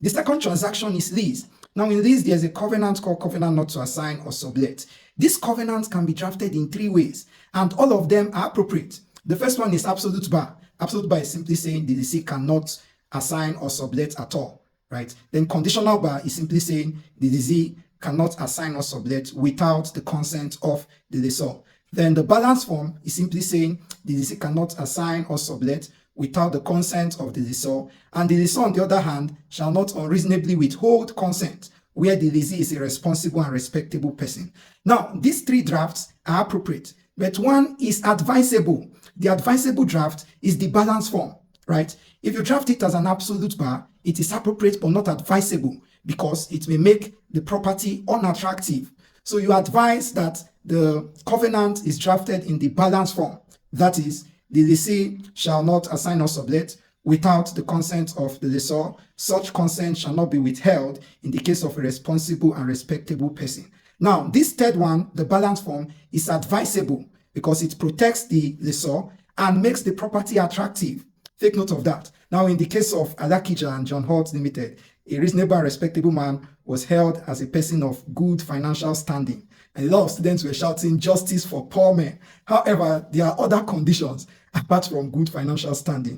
The second transaction is lease. Now in lease, there's a covenant called covenant not to assign or sublet. This covenant can be drafted in 3 ways, and all of them are appropriate. The first one is absolute bar. Absolute bar is simply saying the lessee cannot assign or sublet at all, right? Then conditional bar is simply saying the lessee cannot assign or sublet without the consent of the lessor. Then the balance form is simply saying the lessee cannot assign or sublet without the consent of the lessor, and the lessor, on the other hand, shall not unreasonably withhold consent where the lessee is a responsible and respectable person. Now, these 3 drafts are appropriate, but one is advisable. The advisable draft is the balance form, right? If you draft it as an absolute bar, it is appropriate but not advisable because it may make the property unattractive. So you advise that the covenant is drafted in the balance form. That is, the lessee shall not assign or sublet without the consent of the lessor. Such consent shall not be withheld in the case of a responsible and respectable person. Now, this third one, the balance form, is advisable because it protects the lessor and makes the property attractive. Take note of that. Now, in the case of Alakija and John Holt Limited, a reasonable and respectable man was held as a person of good financial standing. And a lot of students were shouting justice for poor men. However, there are other conditions apart from good financial standing.